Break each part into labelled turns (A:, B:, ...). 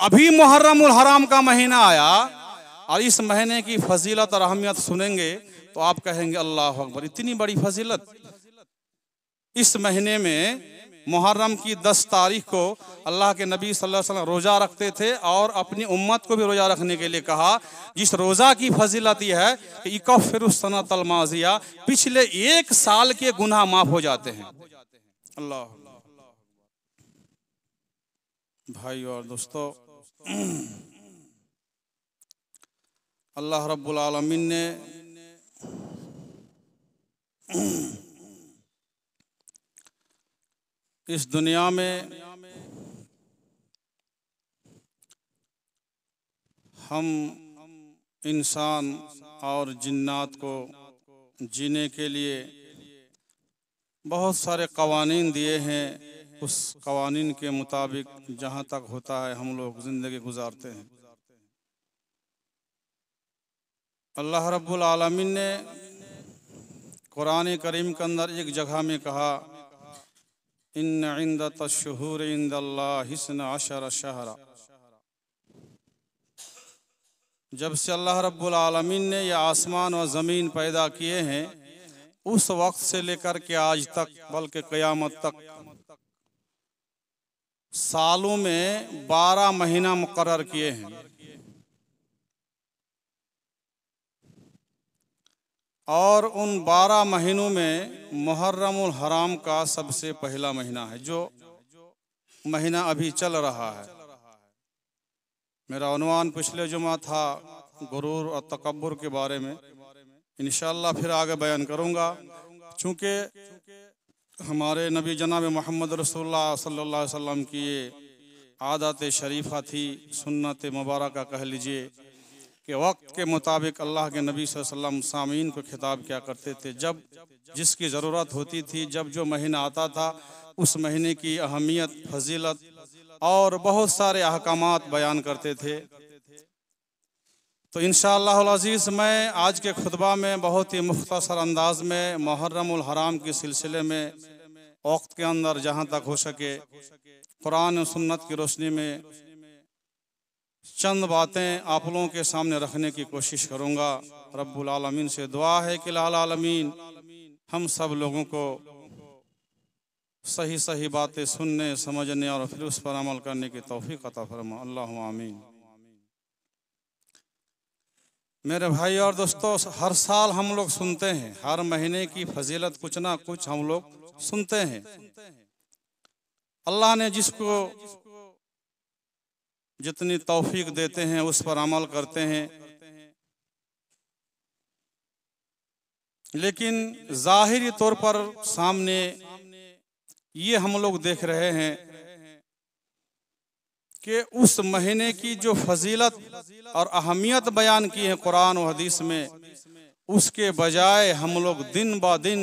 A: अभी मुहर्रमुल हराम का महीना आया और इस महीने की फजीलत और अहमियत सुनेंगे तो आप कहेंगे अल्लाह अकबर, इतनी बड़ी फजीलत। इस महीने में मुहर्रम की 10 तारीख को अल्लाह के नबी सल्लल्लाहु अलैहि वसल्लम रोज़ा रखते थे और अपनी उम्मत को भी रोज़ा रखने के लिए कहा। जिस रोज़ा की फजीलत यह है कि इकफ़िरुस सनतल माज़िया, पिछले 1 साल के गुनाह माफ हो जाते हैं। अल्लाह भाई और दोस्तों, अल्लाह रब्बुल आलमीन ने इस दुनिया में हम इंसान और जिन्नात को जीने के लिए बहुत सारे कवानीन दिए हैं। उस कवानीन के मुताबिक जहाँ तक होता है हम लोग ज़िंदगी गुजारते हैं। अल्लाह रब्बुल आलमीन ने कुरान करीम के अंदर एक जगह में कहा, इन्न इद्दतश्शुहूर इंदल्लाहि इस्ना अशरा शहरा। जब से अल्लाह रब्बुल आलमीन ने यह आसमान और ज़मीन पैदा किए हैं उस वक्त से लेकर के आज तक, बल्कि क़यामत तक, सालों में 12 महीना मुकर्रर किए हैं। और उन 12 महीनों में मुहर्रमुल हराम का सबसे पहला महीना है, जो महीना अभी चल रहा है। मेरा उन्वान पिछले जुमा था गुरूर और तकब्बुर के बारे में। इंशाअल्लाह फिर आगे बयान करूँगा। चूँकि हमारे नबी जनाब मोहम्मद रसूलुल्लाह सल्लल्लाहु अलैहि वसल्लम की ये आदत शरीफा थी, सुन्नत मुबारक कह लीजिए, कि वक्त के मुताबिक अल्लाह के नबी सल्लल्लाहु अलैहि वसल्लम सामीन को खिताब किया करते थे। जब जिसकी ज़रूरत होती थी, जब जो महीना आता था, उस महीने की अहमियत, फजीलत और बहुत सारे अहकामात बयान करते थे। तो इंशाअल्लाहुल अज़ीज़ मैं आज के खुतबा में बहुत ही मुख्तसर अंदाज में मुहर्रमुल हराम के सिलसिले में वक्त के अंदर जहाँ तक हो सके कुरान और सुन्नत की रोशनी में चंद बातें आप लोगों के सामने रखने की कोशिश करूँगा। रब्बुल आलमीन से दुआ है कि लाल आलमीन हम सब लोगों को सही सही बातें सुनने, समझने और फिर उस पर अमल करने की तौफीक अता फरमा। अल्लाहुम्मा आमीन। मेरे भाई और दोस्तों, हर साल हम लोग सुनते हैं, हर महीने की फजीलत कुछ ना कुछ हम लोग सुनते हैं। अल्लाह ने जिसको जितनी तौफीक देते हैं उस पर अमल करते हैं। लेकिन ज़ाहिरी तौर पर सामने ये हम लोग देख रहे हैं कि उस महीने की जो फजीलत और अहमियत बयान की है कुरान और हदीस में, उसके बजाय हम लोग दिन ब दिन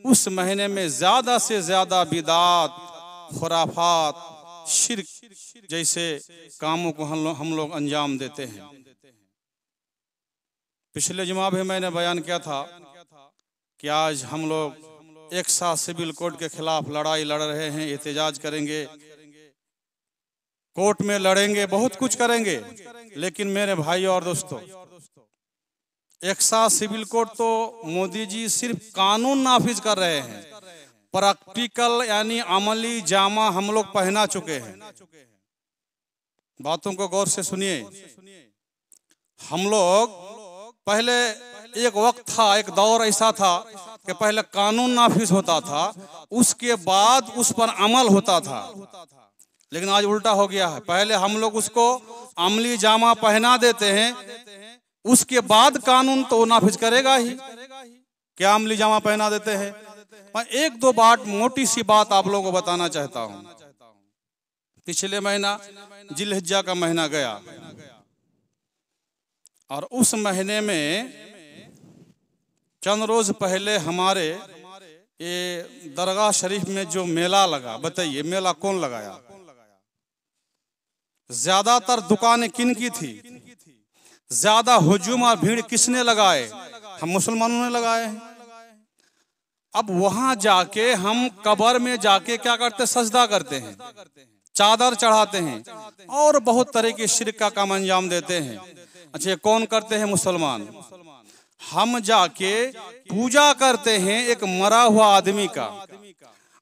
A: उस महीने में ज़्यादा से ज़्यादा बिदात, खुराफात, शिर्क जैसे कामों को हम लोग अंजाम देते हैं। पिछले जुमा भी मैंने बयान किया था कि आज हम लोग एक साथ सिविल कोड के खिलाफ लड़ाई लड़ रहे हैं, एहतजाज करेंगे, कोर्ट में लड़ेंगे, बहुत कुछ करेंगे। लेकिन मेरे भाई और दोस्तों, एक साथ सिविल कोड तो मोदी जी सिर्फ कानून नाफिज कर रहे हैं, प्रैक्टिकल यानी अमली जामा हम लोग पहना चुके हैं। बातों को गौर से सुनिए। हम लोग पहले एक वक्त था, एक दौर ऐसा था कि पहले कानून नाफिज होता था, उसके बाद उस पर अमल होता था। लेकिन आज उल्टा हो गया है। पहले हम लोग उसको अमली जामा पहना देते हैं, उसके बाद कानून तो नाफिज करेगा ही। क्या अमली जामा पहना देते हैं? मैं एक दो बात, मोटी सी बात आप लोगों को बताना चाहता हूँ। पिछले महीना जिलहिज्जा का महीना गया और उस महीने में चंद रोज पहले हमारे ये दरगाह शरीफ में जो मेला लगा, बताइए मेला कौन लगाया? ज्यादातर दुकानें किन की थी? ज्यादा हुजूम और भीड़ किसने लगाए? हम मुसलमानों ने लगाए हैं। अब वहां जाके हम कब्र में जाके क्या करते? सजदा करते हैं, चादर चढ़ाते हैं और बहुत तरह के शिर्क का काम अंजाम देते हैं। अच्छा, कौन करते हैं? मुसलमान। हम जाके पूजा करते हैं एक मरा हुआ आदमी का,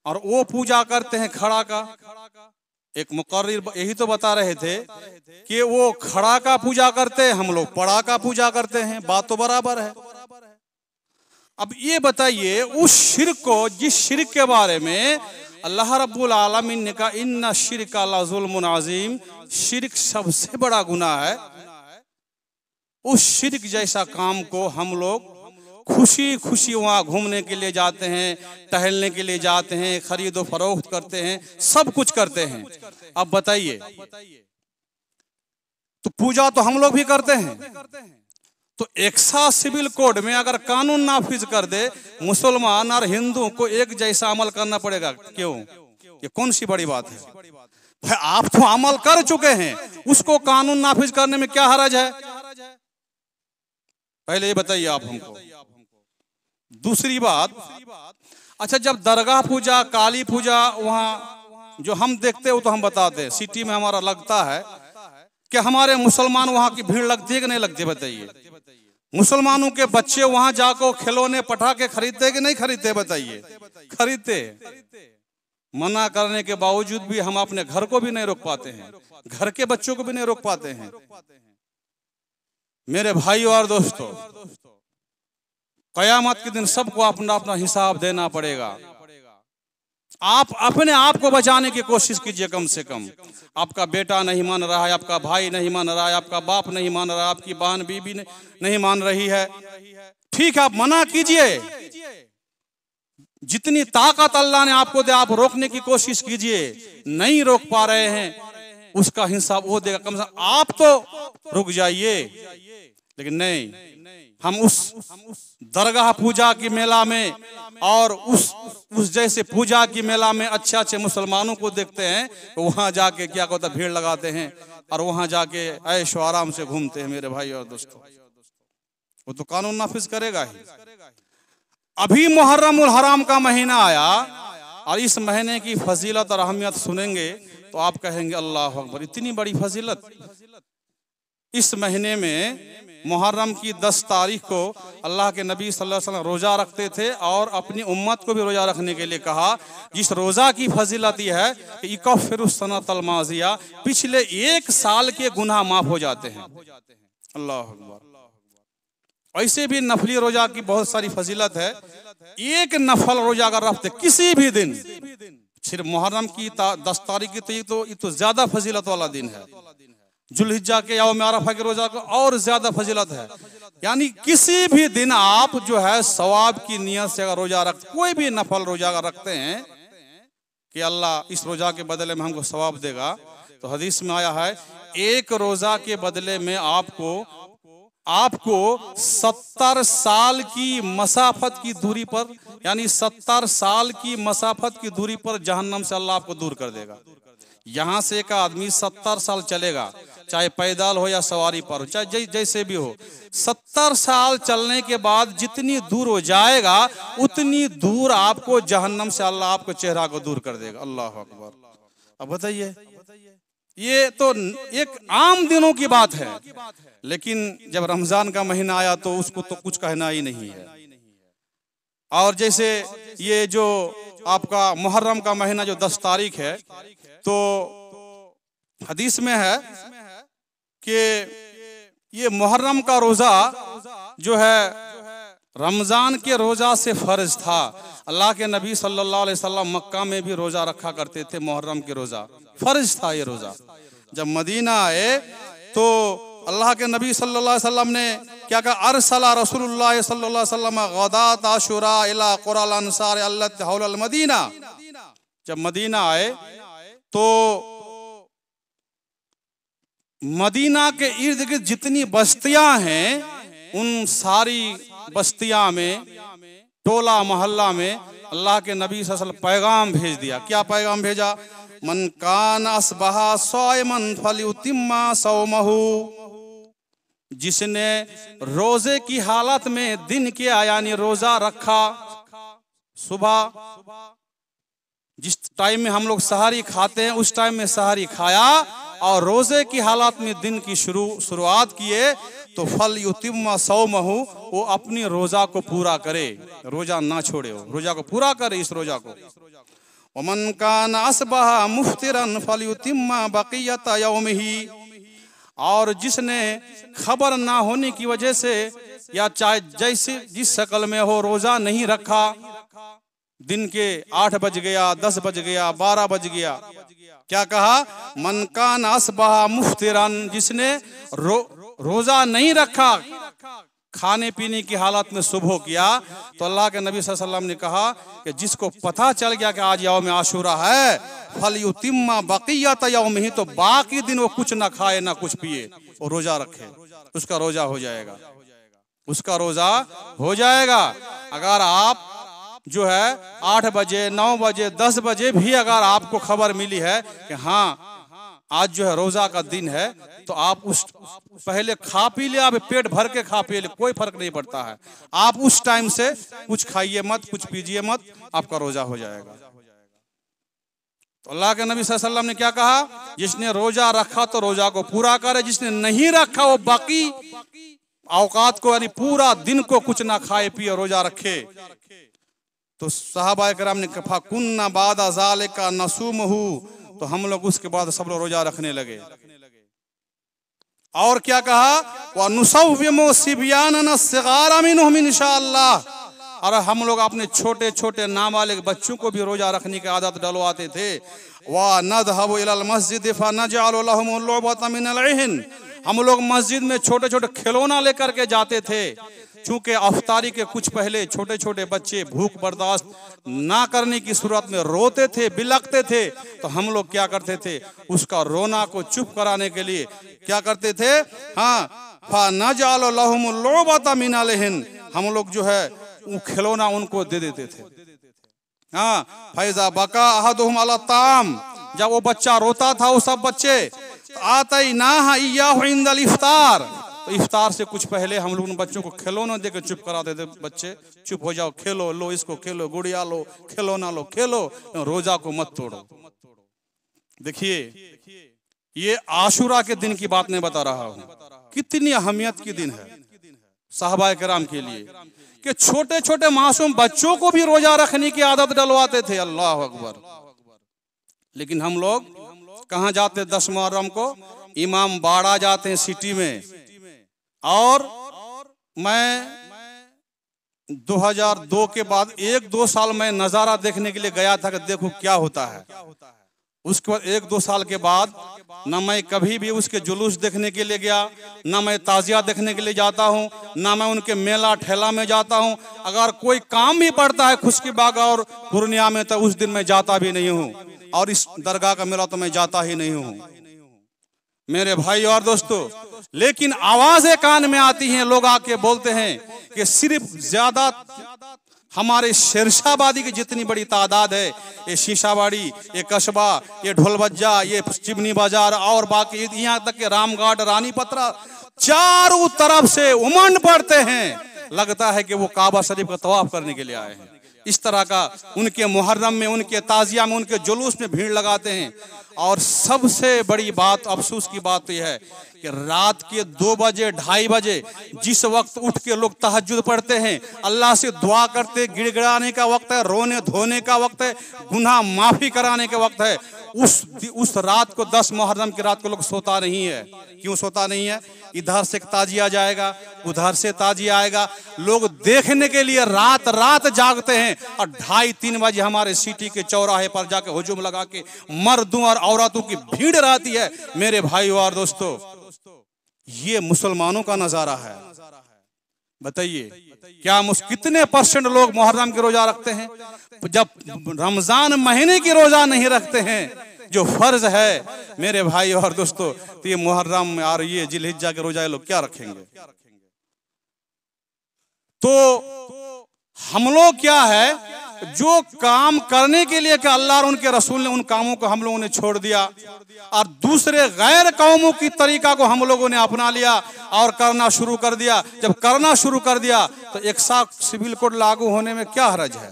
A: और वो पूजा करते हैं खड़ा का। एक मुकर्रिर यही तो बता रहे थे कि वो खड़ा का पूजा करते हैं, हम लोग पड़ा का पूजा करते हैं, बात तो बराबर है। अब ये बताइए, उस शिर्क को, जिस शिर्क के बारे में अल्लाह रब्बुल आलमीन ने कहा इन्ना शिर्का लज़ुल्मुन अज़ीम, शिर्क सबसे बड़ा गुनाह है, उस शिर्क जैसा काम को हम लोग खुशी खुशी वहाँ घूमने के लिए जाते हैं, टहलने के लिए जाते हैं, खरीदो फरोख्त करते हैं, सब कुछ करते हैं। अब बताइए, तो पूजा तो हम लोग भी करते हैं, तो एक्सा सिविल कोड में अगर कानून नाफिज कर दे मुसलमान और हिंदू को एक जैसा अमल करना पड़ेगा, क्यों? ये कौन सी बड़ी बात है भाई? आप तो अमल कर चुके हैं, उसको कानून नाफिज करने में क्या हरज है? पहले ये बताइए आप हमको। दूसरी बात, अच्छा, जब दरगाह पूजा, काली पूजा वहाँ जो हम देखते हो तो हम बताते हैं, सिटी में हमारा लगता है कि हमारे मुसलमान वहाँ की भीड़ लगती है कि नहीं लगती? बताइए। मुसलमानों के बच्चे वहाँ जाकर खिलौने पटाखे खरीदते कि नहीं खरीदते? बताइए। खरीदते। मना करने के बावजूद भी हम अपने घर को भी नहीं रोक पाते हैं, घर के बच्चों को भी नहीं रोक पाते हैं। मेरे भाइयों और दोस्तों, कयामत के दिन सबको अपना अपना हिसाब देना पड़ेगा। आप अपने आप को बचाने की कोशिश कीजिए। कम से कम आपका बेटा नहीं मान रहा है, आपका भाई नहीं मान रहा है, आपका बाप नहीं मान रहा है, आपकी बहन बीबी नहीं मान रही है, ठीक है, आप मना कीजिए। जितनी ताकत अल्लाह ने आपको दे आप रोकने की कोशिश कीजिए। नहीं रोक पा रहे हैं, उसका हिसाब वो देगा। कम से कम आप तो रुक जाइए। लेकिन नहीं, हम उस दरगाह पूजा की मेला में और उस जैसे पूजा की मेला में अच्छे अच्छे मुसलमानों को देखते हैं, तो वहां जाके क्या कहता भीड़ लगाते हैं और वहां जाके ऐशो आराम से घूमते हैं। मेरे भाई और दोस्तों, वो तो कानून नाफिज करेगा ही। अभी मुहर्रमुल हराम का महीना आया और इस महीने की फजीलत और अहमियत सुनेंगे तो आप कहेंगे अल्लाह अकबर, इतनी बड़ी फजीलत। इस महीने में मुहर्रम की 10 तारीख को अल्लाह के नबी सल्लल्लाहु अलैहि वसल्लम रोजा रखते थे और अपनी उम्मत को भी रोजा रखने के लिए कहा। जिस रोजा की फजीलत यह है कि इकफ्फिरुस सनतल माज़िया, पिछले 1 साल के गुनाह माफ हो जाते हैं। अल्लाह अकबर। ऐसे भी नफली रोजा की बहुत सारी फजीलत है। एक नफल रोजा अगर रखते किसी भी दिन, सिर्फ मुहर्रम की 10 तारीख की, तो ये तो ज्यादा फजीलत वाला दिन है। जुल्हिज्जा के यौम अरफा के रोजा को और ज्यादा फजीलत है। यानी किसी भी दिन आप जो है सवाब की नियत से अगर रोजा रखते, कोई भी नफल रोजा अगर रखते हैं कि अल्लाह इस रोजा के बदले में हमको सवाब देगा, तो हदीस में आया है एक रोजा के बदले में आपको 70 साल की मसाफत की दूरी पर, यानी 70 साल की मसाफत की दूरी पर जहन्नम से अल्लाह आपको दूर कर देगा। यहाँ से एक आदमी 70 साल चलेगा, चाहे पैदल हो या सवारी पर हो, चाहे जैसे भी हो, 70 साल चलने के बाद जितनी दूर हो जाएगा उतनी दूर आपको जहन्नम से अल्लाह आपको चेहरा को दूर कर देगा। अल्लाह अकबर। अब बताइए, ये तो एक आम दिनों की बात है, लेकिन जब रमजान का महीना आया तो उसको तो कुछ कहना ही नहीं है। और जैसे ये जो आपका मुहर्रम का महीना जो 10 तारीख है, तो हदीस में है कि ये मुहर्रम का रोजा जो है रमजान के रोजा से फर्ज था। अल्लाह के नबी सल्लल्लाहु अलैहि वसल्लम मक्का में भी रोजा रखा करते थे, मुहर्रम के रोजा फर्ज था ये रोजा। जब मदीना आए तो अल्लाह के नबी सल्लल्लाहु अलैहि वसल्लम ने क्या कहा, अरसला रसूलुल्लाह सल्लल्लाहु अलैहि वसल्लम गदात आशुरा इला कुराल अंसार अल्लत हौल मदीना। जब मदीना आए तो मदीना के इर्द गिर्द जितनी बस्तियां हैं उन सारी बस्तियां में, टोला मोहल्ला में अल्लाह के नबी सल्लल्लाहु अलैहि वसल्लम पैगाम भेज दिया। क्या पैगाम भेजा? मन कान अस्बहा साइमन फलयुतिम्मा सौमहु, जिसने रोजे की हालत में दिन के यानी रोजा रखा सुबह जिस टाइम में हम लोग सहरी खाते हैं उस टाइम में सहरी खाया और रोजे की हालत में दिन की शुरुआत किए तो फल युतिम्मा सौमहु, वो अपनी रोजा को पूरा करे, रोजा ना छोड़े, हो रोजा को पूरा करे इस रोजा को। वमन कान अस्बहा मुफ्तिरन फल युतिम्मा बकियत यौमिही, और जिसने खबर ना होने की वजह से या चाहे जैसे जिस शक्ल में हो रोजा नहीं रखा, दिन के 8 बज गया, 10 बज गया, 12 बज गया, क्या कहा? मन कान अस्बहा मुफ्तिरन, जिसने रोजा नहीं रखा, खाने पीने की हालत में सुबह किया, तो अल्लाह के नबी सल्लल्लाहु अलैहि वसल्लम ने कहा कि जिसको पता चल गया कि आज यौम आशूरा है, फल युतिम्मा बकियत यौमिही, तो बाकी दिन वो कुछ ना खाए ना कुछ पिए, वो रोजा रखे, उसका रोजा हो जाएगा, उसका रोजा हो जाएगा। अगर आप जो है 8 बजे, 9 बजे, 10 बजे भी अगर आपको खबर मिली है कि हाँ आज जो है रोजा का दिन है, तो आप उस पहले खा पी ले, आप पेट भर के खा पी ले, कोई फर्क नहीं पड़ता है। आप उस टाइम से कुछ खाइए मत, कुछ पीजिए मत, आपका रोजा हो जाएगा। तो अल्लाह के नबी सल्लल्लाहु अलैहि वसल्लम ने क्या कहा? जिसने रोजा रखा तो रोजा को पूरा करे, जिसने नहीं रखा वो बाकी औकात को यानी पूरा दिन को कुछ ना खाए पिए रोजा रखे। तो सहाबा किराम ने कहा कुन्ना बादा ज़ालिका नसूमहु, तो हम लोग उसके बाद सब लोग रोजा रखने लगे। और क्या कहा? व नुसव्विमु सिब्यानना सिगारा मिनहुम इंशाअल्लाह, और हम लोग अपने छोटे छोटे नाबालिग बच्चों को भी रोजा रखने की आदत डलवाते थे। व नज़हबु इलल मस्जिद फनजअलु लहुम लुअबतन मिनल इहन, हम लोग मस्जिद में छोटे छोटे खिलौना लेकर के जाते थे। चूंकि अफ्तारी के कुछ पहले छोटे छोटे बच्चे भूख बर्दाश्त ना करने की सूरत में रोते थे, बिलखते थे, तो हम लोग क्या करते थे? उसका रोना को चुप कराने के लिए क्या करते थे? हाँ, फनजअलु लहुम लुअबतन मिनल इहन, हम लोग जो है वो खिलौना उनको दे देते थे। हाँ, फैजा बका अहदुहुम अला ताम, जब वो बच्चा रोता था, वो सब बच्चे आतैनाहा इय्याहु इंदल इफ्तार, तो इफ्तार से कुछ पहले हम लोग उन बच्चों को खिलौना देकर चुप करा देते, बच्चे चुप हो जाओ, खेलो, लो इसको खेलो, गुड़िया लो, खिलौना लो, खेलो, रोजा को मत तोड़ो। देखिए ये आशूरा के दिन की बात नहीं बता रहा हूँ, कितनी अहमियत की दिन है सहाबा किराम के लिए कि छोटे छोटे मासूम बच्चों को भी रोजा रखने की आदत डलवाते थे। अल्लाह अकबर। लेकिन हम लोग कहाँ जाते? 10 मुहर्रम को इमाम बाड़ा जाते हैं सिटी में, और मैं 2002 के बाद 1-2 साल मैं नजारा देखने के लिए गया था कि देखो क्या होता है। उसके बाद 1-2 साल के बाद ना मैं कभी भी उसके जुलूस देखने के लिए गया, ना मैं ताजिया देखने के लिए जाता हूँ, ना मैं उनके मेला ठेला में जाता हूँ। अगर कोई काम भी पड़ता है खुशकी बाग और पूर्णिया में, तो उस दिन मैं जाता भी नहीं हूँ, और इस दरगाह का मेला तो मैं जाता ही नहीं हूँ मेरे भाई और दोस्तों। लेकिन आवाजें कान में आती हैं, लोग आके बोलते हैं कि सिर्फ ज्यादा हमारे शेरशाहबादी की जितनी बड़ी तादाद है, ये शीशाबाड़ी, ये कस्बा, ये ढोलबज्जा, ये चिमनी बाजार और बाकी यहाँ तक के रामगढ़, रानीपत्रा, चारों तरफ से उमंड पड़ते हैं, लगता है कि वो काबा शरीफ का तवाफ करने के लिए आए हैं। इस तरह का उनके मुहर्रम में, उनके ताजिया में, उनके जुलूस में भीड़ लगाते हैं। और सबसे बड़ी बात, अफसोस की बात यह है कि रात के 2 बजे 2:30 बजे जिस वक्त उठ के लोग तहज्जुद पढ़ते हैं, अल्लाह से दुआ करते, गिड़गिड़ाने का वक्त है, रोने धोने का वक्त है, गुनाह माफी कराने का वक्त है, उस रात को 10 मुहर्रम की रात को लोग सोता नहीं है। क्यों सोता नहीं है? इधर से ताजिया जाएगा, उधर से ताजिया आएगा, लोग देखने के लिए रात रात जागते हैं। और 2:30-3 बजे हमारे सिटी के चौराहे पर जाके हुजूम लगा के मर्दों और औरतों की भीड़ रहती है। मेरे भाइयों और दोस्तों, ये मुसलमानों का नजारा है। बताइए क्या कितने % लोग मुहर्रम के रोजा रखते हैं? जब रमजान महीने की रोजा नहीं रखते हैं जो फर्ज है मेरे भाई और दोस्तों, तो ये मुहर्रम और ये जिलहिज्जा के रोजा लोग क्या रखेंगे? तो हम लोग क्या है, जो काम करने के लिए कि अल्लाह और उनके रसूल ने, उन कामों को हम लोगों ने छोड़ दिया और दूसरे गैर कौमों की तरीका को हम लोगों ने अपना लिया और करना शुरू कर दिया। जब करना शुरू कर दिया तो एक साथ सिविल कोड लागू होने में क्या हर्ज है?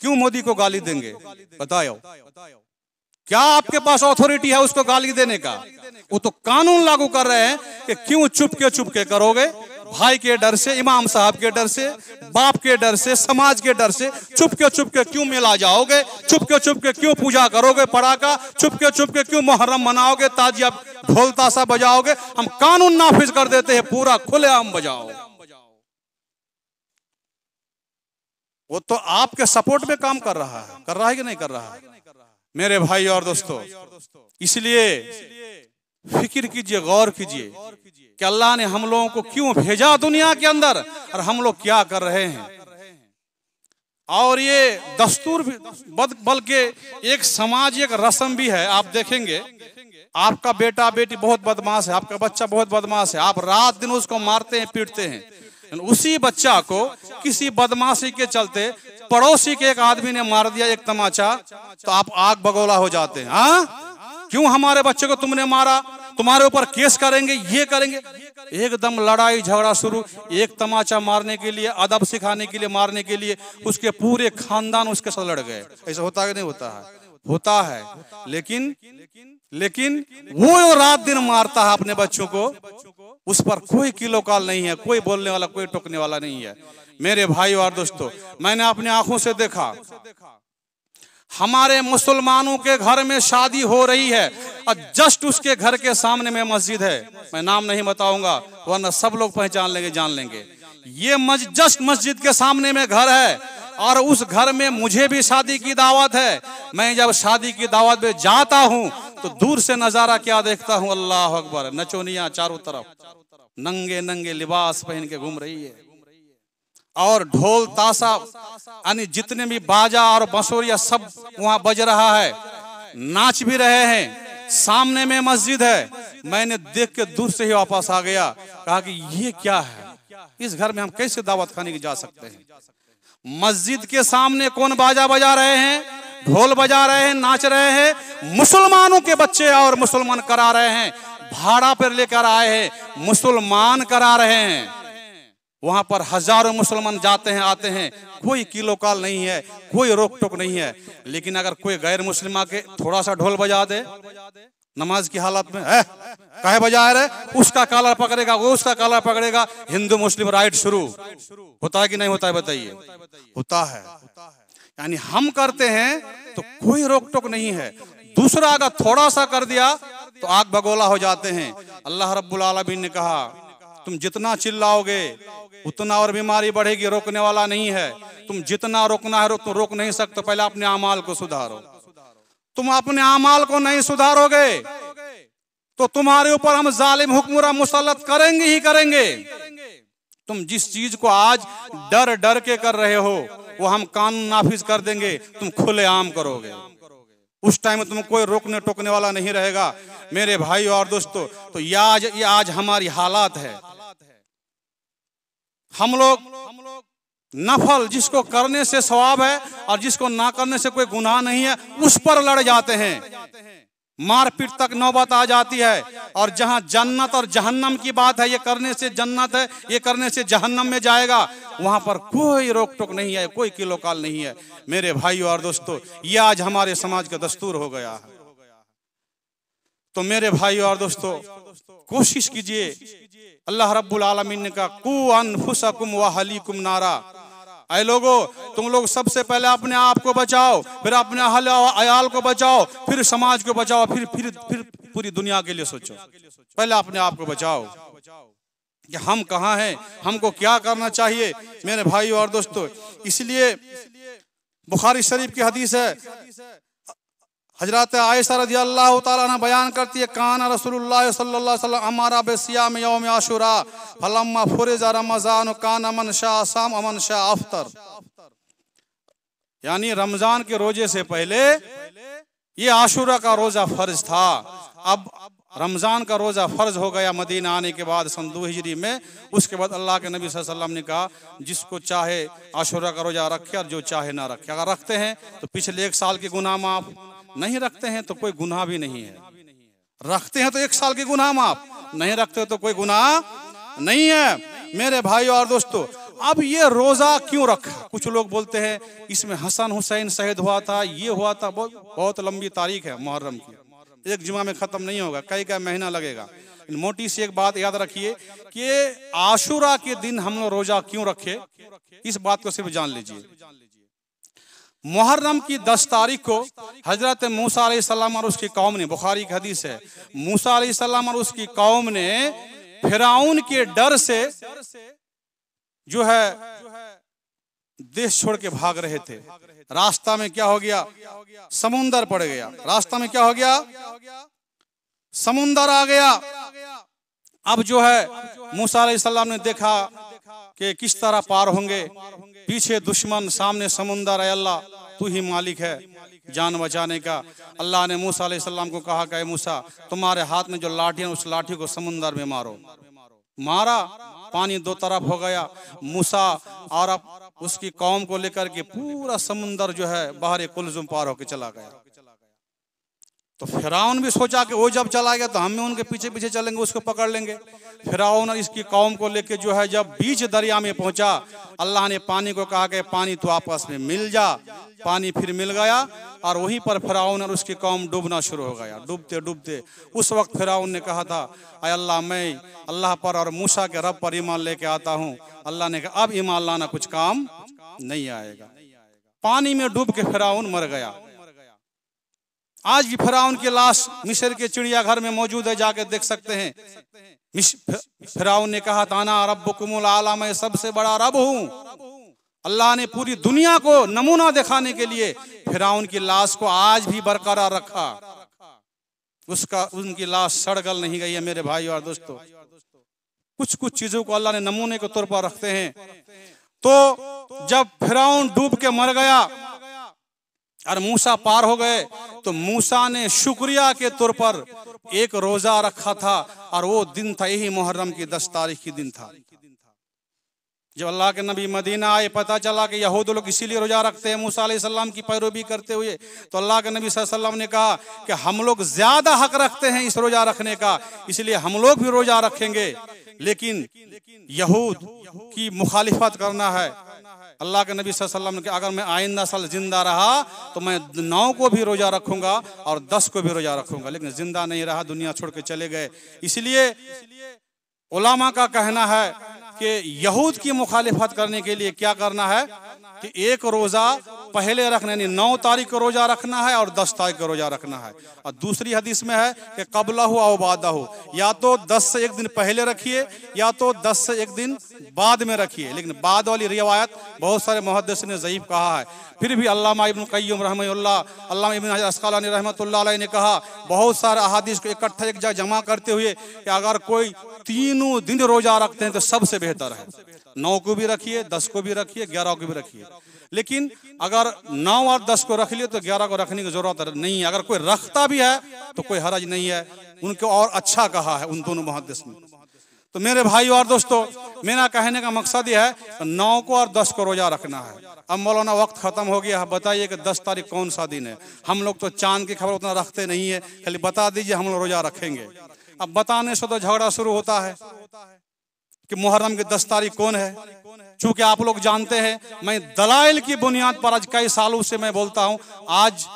A: क्यों मोदी को गाली देंगे? बताओ, क्या आपके पास अथॉरिटी है उसको गाली देने का? वो तो कानून लागू कर रहे हैं कि क्यों चुपके करोगे? भाई के डर से, इमाम साहब के डर से, बाप के डर से, समाज के डर से चुपके क्यों मेला जाओगे? चुपके क्यों पूजा करोगे? पड़ाका चुपके क्यों मुहर्रम मनाओगे? ताजिया ढोल ताशा बजाओगे? हम कानून नाफिज कर देते हैं, पूरा खुलेआम बजाओ। वो तो आपके सपोर्ट में काम कर रहा है कि नहीं कर रहा है? मेरे भाई और दोस्तों, इसलिए फिक्र कीजिए, गौर कीजिए कि अल्लाह ने हम लोगों को क्यों भेजा दुनिया के अंदर और हम लोग क्या कर रहे हैं। और ये दस्तूर भी बल्कि एक सामाजिक एक रस्म भी है। आप देखेंगे, आपका बेटा बेटी बहुत बदमाश है, आपका बच्चा बहुत बदमाश है, आप रात दिन उसको मारते हैं, पीटते हैं। उसी बच्चा को किसी बदमाशी के चलते पड़ोसी के एक आदमी ने मार दिया एक तमाचा, तो आप आग बगोला हो जाते हैं। हाँ, क्यों हमारे बच्चे को तुमने मारा? तुम्हारे ऊपर केस करेंगे, ये करेंगे। एकदम लड़ाई झगड़ा शुरू। एक तमाचा मारने के लिए, अदब सिखाने के लिए, मारने के लिए उसके पूरे खानदान उसके साथ लड़ गए। ऐसा होता है कि नहीं होता है? होता है। लेकिन वो रात दिन मारता है अपने बच्चों को, उस पर कोई किलो काल नहीं है, कोई बोलने वाला, कोई टोकने वाला नहीं है। मेरे भाई और दोस्तों, मैंने अपनी आंखों से देखा, हमारे मुसलमानों के घर में शादी हो रही है और जस्ट उसके घर के सामने में मस्जिद है। मैं नाम नहीं बताऊंगा वरना सब लोग पहचान लेंगे, जान लेंगे। ये जस्ट मस्जिद के सामने में घर है और उस घर में मुझे भी शादी की दावत है। मैं जब शादी की दावत में जाता हूँ तो दूर से नजारा क्या देखता हूँ, अल्लाह अकबर, नचोनिया चारों तरफ नंगे नंगे लिबास पहन के घूम रही है और ढोल ताशा यानी जितने भी बाजा और बांसुरिया सब वहां बज रहा है, नाच भी रहे हैं। सामने में मस्जिद है। मैंने देख के दूर से ही वापस आ गया, कहा कि ये क्या है, इस घर में हम कैसे दावत खाने की जा सकते हैं? मस्जिद के सामने कौन बाजा बजा रहे हैं, ढोल बजा रहे हैं, नाच रहे हैं? मुसलमानों के बच्चे और मुसलमान करा रहे हैं, भाड़ा पर लेकर आए हैं, मुसलमान करा रहे हैं। वहां पर हजारों मुसलमान जाते हैं, आते हैं, कोई किलो काल नहीं है, कोई रोक टोक नहीं है। लेकिन अगर कोई गैर मुस्लिम आके थोड़ा सा ढोल बजा दे नमाज की हालत में, काहे बजा रहे, उसका कालर पकड़ेगा, वो उसका कालर पकड़ेगा, हिंदू मुस्लिम राइट शुरू। होता है कि नहीं होता है? बताइए। होता है। यानी हम करते हैं तो कोई रोक टोक नहीं है, दूसरा अगर थोड़ा सा कर दिया तो आग बगोला हो जाते हैं। अल्लाह रब्बुल आलमीन ने कहा, तुम जितना चिल्लाओगे उतना और बीमारी बढ़ेगी, रोकने वाला नहीं है। तुम जितना रोकना है तुम रोक नहीं सकते, पहले अपने अमाल को सुधारो। तुम अपने अमाल को नहीं सुधारोगे तो तुम्हारे ऊपर हम जालिम हुक्मरान मुसल्लत करेंगे ही करेंगे। तुम जिस चीज को आज डर डर के कर रहे हो वो हम कानून नाफिज कर देंगे, तुम खुलेआम करोगे। उस टाइम में तुम कोई रोकने टोकने वाला नहीं रहेगा। मेरे भाई और दोस्तों, तो ये आज हमारी हालात है। हम लोग नफल जिसको करने से सवाब है और जिसको ना करने से कोई गुनाह नहीं है, उस पर लड़ जाते हैं। मारपीट तक नौबत आ जाती है। और जहां जन्नत और जहन्नम की बात है, ये करने से जन्नत है, ये करने से जहन्नम में जाएगा, वहां पर कोई रोक टोक नहीं है, कोई किलो काल नहीं है। मेरे भाई और दोस्तों, ये आज हमारे समाज का दस्तूर हो गया है। तो मेरे भाई और दोस्तों, कोशिश कीजिए। अल्लाह रब्बुल आलमीन ने कहा, कू अनफुसकुम व अहलीकुम नारा, ऐ लोगो, तुम लोग सबसे पहले अपने आप को बचाओ, फिर अपने अहल अयाल को बचाओ, फिर समाज को बचाओ, फिर पूरी दुनिया के लिए सोचो। पहले अपने आप को बचाओ कि हम कहाँ हैं, हमको क्या करना चाहिए। मेरे भाई और दोस्तों, इसलिए बुखारी शरीफ की हदीस है, हजरत आयशा रज़ियल्लाहु ताला अन्हा बयान करती है, काना रसूलुल्लाह सल्लल्लाहु अलैहि वसल्लम हमारा बेसियाम यौम आशुरा फलम्मा फुरिज़ा रमज़ान काना मन शाअ साम व मन शाअ अफ्तर। यानी रमजान के रोजे से पहले ये आशुरा का रोजा फर्ज था। अब रमजान का रोजा फर्ज हो गया मदीना आने के बाद सन 2 हिजरी में। उसके बाद अल्लाह के नबी सल्लल्लाहु अलैहि वसल्लम ने कहा, जिसको चाहे आशुरा का रोजा रखे और जो चाहे ना रखे। अगर रखते हैं तो पिछले 1 साल के गुनाह माफ, नहीं रखते हैं तो कोई गुनाह भी नहीं है। रखते हैं तो 1 साल के गुनाह माफ, नहीं रखते तो कोई गुनाह नहीं है। मेरे भाई और दोस्तों, अब ये रोजा क्यों रखा? कुछ लोग बोलते हैं इसमें हसन हुसैन शहीद हुआ था, ये हुआ था। बहुत लंबी तारीख है मुहर्रम की, एक जुमा में खत्म नहीं होगा, कई महीना लगेगा। मोटी सी एक बात याद रखिए कि आशुरा के दिन हम लोग रोजा क्यों रखे, इस बात को सिर्फ जान लीजिए। मुहर्रम की 10 तारीख को हजरत मूसा अलैहिस्सलाम और उसकी कौम ने, बुखारी की हदीस है, मूसा अलैहिस्सलाम और उसकी कौम ने फिरौन के डर से जो है देश छोड़ के भाग रहे थे। रास्ता में क्या हो गया? समुंदर पड़ गया। रास्ता में क्या हो गया? समुंदर आ गया। अब जो है मूसा अलैहिस्सलाम ने देखा कि किस तरह पार होंगे, पीछे दुश्मन, सामने समुंदर। है अल्लाह, तू ही मालिक है जान बचाने का। अल्लाह ने मूसा अलैहिस्सलाम को कहा कि मूसा, तुम्हारे हाथ में जो लाठी है उस लाठी को समुंदर में मारो। मारा, पानी दो तरफ हो गया। मूसा और अब उसकी कौम को लेकर के पूरा समुंदर जो है बाहर कुलजुम पार होकर चला गया। तो फिरौन भी सोचा कि वो जब चला गया तो हम भी उनके पीछे पीछे चलेंगे, उसको पकड़ लेंगे। फिरौन और इसकी कौम को लेके जो है जब बीच दरिया में पहुंचा, अल्लाह ने पानी को कहा कि पानी तो आपस में मिल जा। पानी फिर मिल गया और वहीं पर फिरौन और उसकी कौम डूबना शुरू हो गया। डूबते डूबते उस वक्त फिरौन ने कहा था, अय अल्लाह, मैं अल्लाह पर और मूसा के रब पर ईमान लेके आता हूँ। अल्लाह ने कहा अब ईमान लाना कुछ काम नहीं आएगा। पानी में डूब के फिरौन मर गया। आज भी फिरौन की लाश मिस्र के चिड़ियाघर में मौजूद है, जाके देख सकते हैं। फिरौन ने कहा था ना रब्बुकुमुल आला, मैं सबसे बड़ा रब हूँ। अल्लाह ने पूरी दुनिया को नमूना दिखाने के लिए फिरौन की लाश को आज भी बरकरार रखा। उनकी लाश सड़गल नहीं गई है। मेरे भाई और दोस्तों, कुछ कुछ चीजों को अल्लाह ने नमूने के तौर पर रखते हैं। तो जब फिरौन डूब के मर गया और मूसा पार हो गए, तो मूसा ने शुक्रिया के तौर पर एक रोजा रखा था और वो दिन था, यही मुहर्रम की 10 तारीख की दिन था। जब अल्लाह के नबी मदीना आए, पता चला कि यहूद लोग इसीलिए रोजा रखते हैं मूसा अलैहिस्सलाम की पैरवी करते हुए, तो अल्लाह के नबी सल्लल्लाहु अलैहि वसल्लम ने कहा कि हम लोग ज्यादा हक रखते हैं इस रोजा रखने का, इसलिए हम लोग भी रोजा रखेंगे। लेकिन यहूद की मुखालिफत करना है। अल्लाह के नबी सल्लल्लाहु अलैहि वसल्लम ने, अगर मैं आइंदा साल जिंदा रहा तो मैं 9 को भी रोजा रखूंगा और 10 को भी रोजा रखूंगा, लेकिन जिंदा नहीं रहा, दुनिया छोड़ के चले गए। इसलिए उलामा का कहना है कि यहूद की मुखालिफत करने के लिए क्या करना है कि एक रोजा पहले रखना, यानी 9 तारीख को रोजा रखना है और 10 तारीख को रोजा रखना है। और दूसरी हदीस में है कि क़ब्लहु औ बादहु, या तो 10 से एक दिन पहले रखिए या तो 10 से एक दिन बाद में रखिए। लेकिन बाद वाली रिवायत बहुत सारे मुहद्दिस ने ज़ईफ कहा है। फिर भी अल्लामा इब्न क़य्युम रहमतुल्लाह, अल्लामा इब्न हजर अस्क़लानी रहमतुल्लाह अलैह ने कहा, बहुत सारे अहादीस को इकट्ठा एक जगह जमा करते हुए कि अगर कोई 3 दिन रोजा रखते हैं तो सबसे बेहतर है। 9 को भी रखिए, 10 को भी रखिए, 11 को भी रखिए। लेकिन अगर 9 और 10 को रख लिए तो 11 को रखने की जरूरत नहीं है। अगर कोई रखता भी है तो कोई हरज नहीं है। उनको और अच्छा कहा है उन दोनों मुहद्दिस ने। तो मेरे भाई और दोस्तों, मेरा कहने का मकसद यह है 9 को और 10 को रोजा रखना है। अब मौलाना वक्त खत्म हो गया है, बताइए कि 10 तारीख कौन सा दिन है? हम लोग तो चांद की खबर उतना रखते नहीं है, खाली बता दीजिए हम लोग रोजा रखेंगे। अब बताने से तो झगड़ा शुरू होता है कि मुहर्रम की 10 तारीख कौन है। चूंकि आप लोग जानते हैं, मैं दलाइल की बुनियाद पर आज कई सालों से मैं बोलता हूं, आज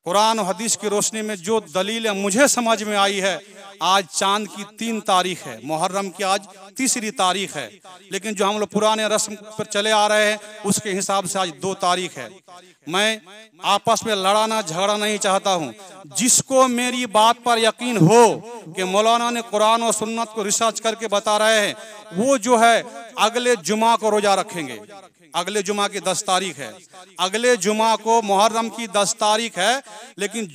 A: कुरान और हदीस की रोशनी में जो दलील मुझे समझ में आई है, आज चांद की 3 तारीख है, मुहर्रम की आज 3री तारीख है। लेकिन जो हम लोग पुराने रस्म पर चले आ रहे हैं उसके हिसाब से आज 2 तारीख है। मैं आपस में लड़ाना झगड़ा नहीं चाहता हूं। जिसको मेरी बात पर यकीन हो कि मौलाना ने कुरान और सुन्नत को रिसर्च करके बता रहे हैं, वो जो है अगले जुमा को रोजा रखेंगे। अगले जुमा की 10 तारीख है, अगले जुमा को मुहर्रम की 10 तारीख है। लेकिन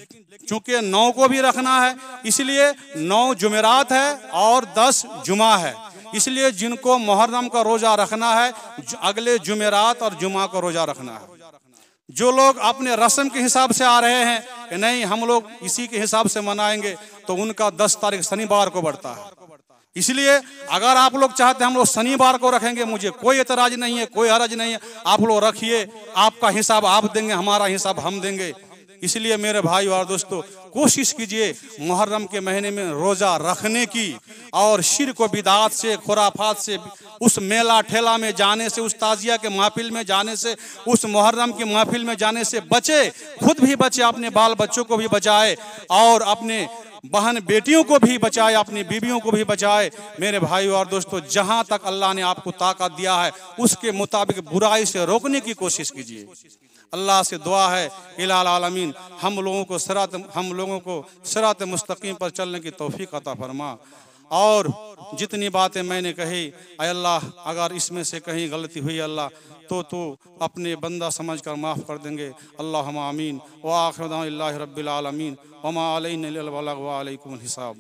A: चूंकि 9 को भी रखना है, इसलिए 9 जुमेरात है और 10 जुमा है। इसलिए जिनको मुहर्रम का रोजा रखना है, अगले जुमेरात और जुमा को रोजा रखना है। जो लोग अपने रस्म के हिसाब से आ रहे हैं कि नहीं हम लोग इसी के हिसाब से मनाएंगे, तो उनका 10 तारीख शनिवार को बढ़ता है। इसलिए अगर आप लोग चाहते हैं हम लोग शनिवार को रखेंगे, मुझे कोई एतराज नहीं है, कोई हरज नहीं है। आप लोग रखिए, आपका हिसाब आप देंगे, हमारा हिसाब हम देंगे। इसलिए मेरे भाई और दोस्तों, कोशिश कीजिए मुहर्रम के महीने में रोज़ा रखने की, और शिर्क व बिदात से, खुराफात से, उस मेला ठेला में जाने से, उस ताजिया के महफिल में जाने से, उस मुहर्रम के महफिल में जाने से बचे। खुद भी बचे, अपने बाल बच्चों को भी बचाए, और अपने बहन बेटियों को भी बचाए, अपनी बीवियों को भी बचाए। मेरे भाई और दोस्तों, जहां तक अल्लाह ने आपको ताकत दिया है उसके मुताबिक बुराई से रोकने की कोशिश कीजिए। अल्लाह से दुआ है इलाल आलमीन हम लोगों को सिरात मुस्तकीम पर चलने की तौफीक अता फरमा। और जितनी बातें मैंने कही, ऐ अल्लाह, अगर इसमें से कहीं गलती हुई अल्लाह तो अपने बंदा समझकर माफ़ कर देंगे। अल्लाहुम्मा आमीन। व आखिरु दाअवाना अल्हम्दुलिल्लाहि रब्बिल आलमीन व मा अलैना इल्लल बलाग व अलैकुमुल हिसाब।